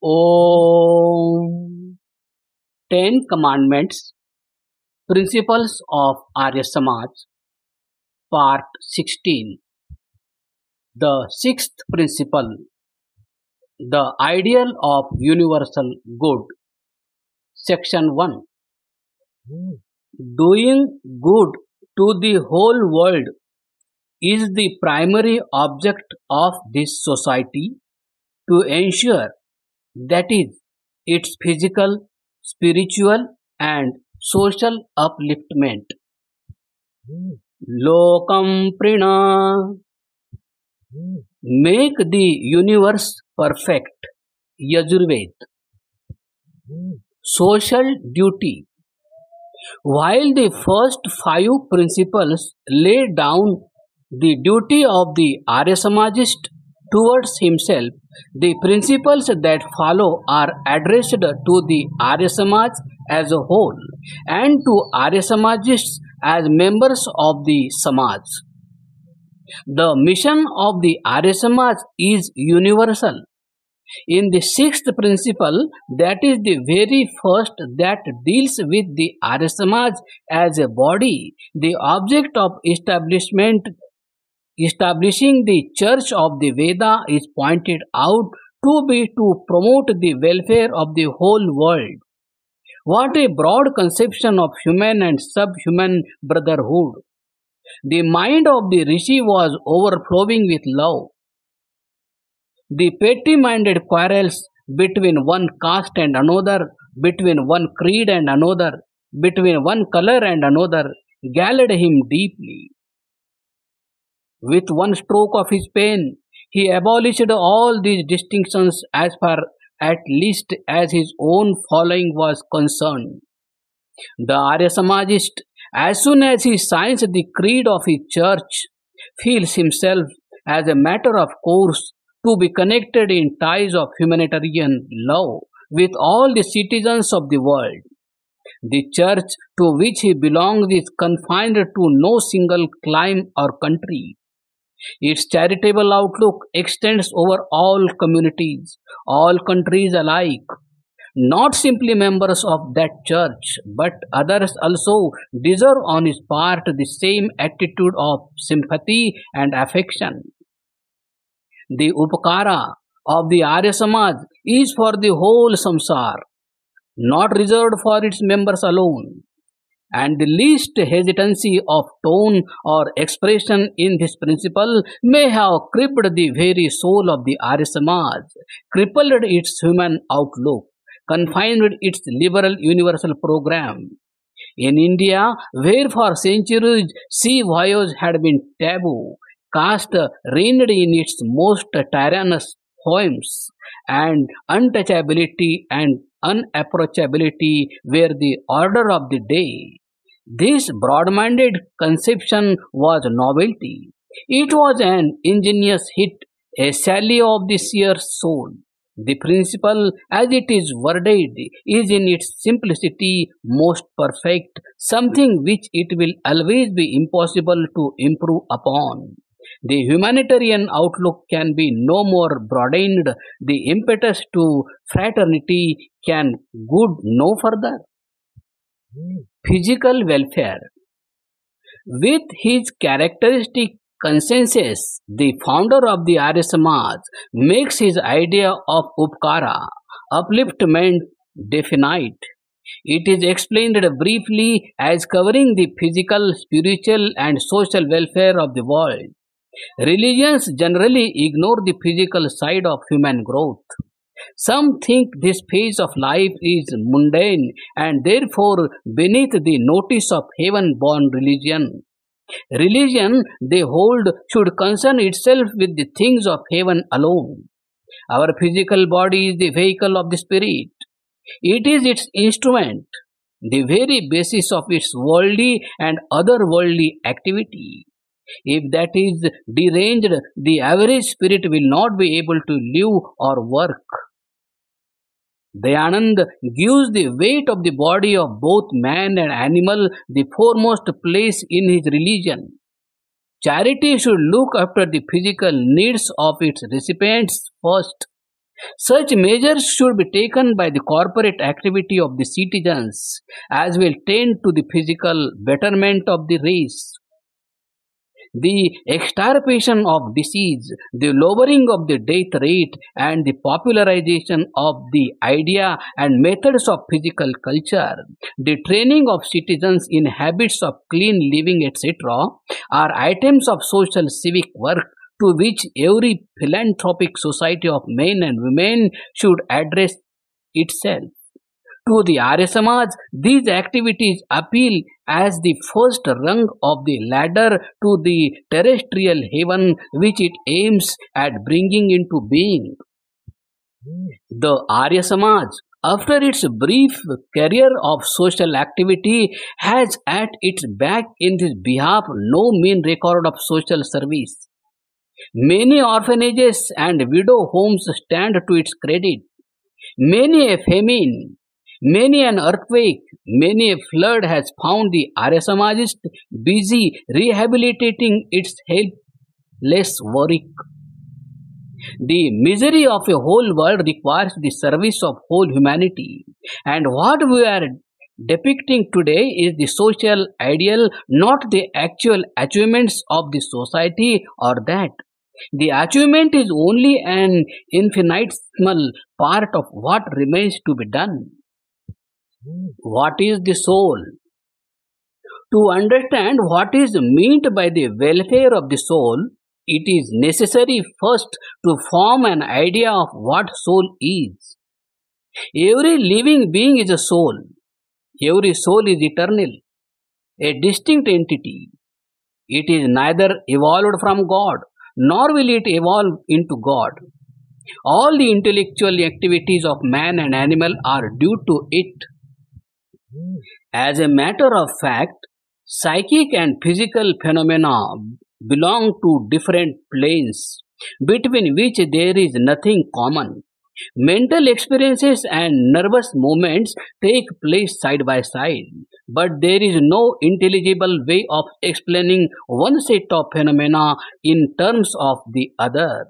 Om. 10 Commandments, Principles of Arya Samaj, Part 16. The sixth principle, the ideal of universal good. Section 1. Doing good to the whole world is the primary object of this society to ensure that is its physical, spiritual and social upliftment. Lokam prina. Make the universe perfect. Yajurved. Social duty. While the first 5 principles lay down the duty of the Arya Samajist towards himself, the principles that follow are addressed to the Arya Samaj as a whole and to Arya Samajists as members of the Samaj. The mission of the Arya Samaj is universal. In the sixth principle, that is the very first that deals with the Arya Samaj as a body, the object of establishing the Church of the Veda is pointed out to be to promote the welfare of the whole world. What a broad conception of human and subhuman brotherhood! The mind of the Rishi was overflowing with love. The petty-minded quarrels between one caste and another, between one creed and another, between one color and another, galled him deeply. With one stroke of his pen, he abolished all these distinctions as far at least as his own following was concerned. The Arya Samajist, as soon as he signs the creed of his church, feels himself as a matter of course to be connected in ties of humanitarian love with all the citizens of the world. The church to which he belongs is confined to no single clime or country. Its charitable outlook extends over all communities, all countries alike. Not simply members of that church, but others also deserve on his part the same attitude of sympathy and affection. The upakara of the Arya Samaj is for the whole samsar, not reserved for its members alone. And the least hesitancy of tone or expression in this principle may have crippled the very soul of the Arya Samaj, crippled its human outlook, confined its liberal universal program. In India, where for centuries sea voyage had been taboo, caste reigned in its most tyrannous poems, and untouchability and unapproachability were the order of the day. This broad-minded conception was novelty. It was an ingenious hit, a sally of the seer soul. The principle, as it is worded, is in its simplicity most perfect, something which it will always be impossible to improve upon. The humanitarian outlook can be no more broadened, the impetus to fraternity can go no further. Physical welfare. With his characteristic consensus, the founder of the Arya Samaj makes his idea of upkara, upliftment, definite. It is explained briefly as covering the physical, spiritual and social welfare of the world. Religions generally ignore the physical side of human growth. Some think this phase of life is mundane and therefore beneath the notice of heaven-born religion. Religion, they hold, should concern itself with the things of heaven alone. Our physical body is the vehicle of the spirit. It is its instrument, the very basis of its worldly and otherworldly activity. If that is deranged, the average spirit will not be able to live or work. Dayanand gives the weight of the body of both man and animal the foremost place in his religion. Charity should look after the physical needs of its recipients first. Such measures should be taken by the corporate activity of the citizens as will tend to the physical betterment of the race. The extirpation of disease, the lowering of the death rate, and the popularization of the idea and methods of physical culture, the training of citizens in habits of clean living, etc., are items of social civic work to which every philanthropic society of men and women should address itself. To the Arya Samaj, these activities appeal as the first rung of the ladder to the terrestrial heaven which it aims at bringing into being. The Arya Samaj, after its brief career of social activity, has at its back in this behalf no mean record of social service. Many orphanages and widow homes stand to its credit. Many a famine, many an earthquake, many a flood has found the Arya Samajist busy rehabilitating its helpless work. The misery of a whole world requires the service of whole humanity. And what we are depicting today is the social ideal, not the actual achievements of the society or that. The achievement is only an infinitesimal part of what remains to be done. What is the soul? To understand what is meant by the welfare of the soul, it is necessary first to form an idea of what soul is. Every living being is a soul. Every soul is eternal, a distinct entity. It is neither evolved from God, nor will it evolve into God. All the intellectual activities of man and animal are due to it. As a matter of fact, psychic and physical phenomena belong to different planes between which there is nothing common. Mental experiences and nervous movements take place side by side, but there is no intelligible way of explaining one set of phenomena in terms of the other.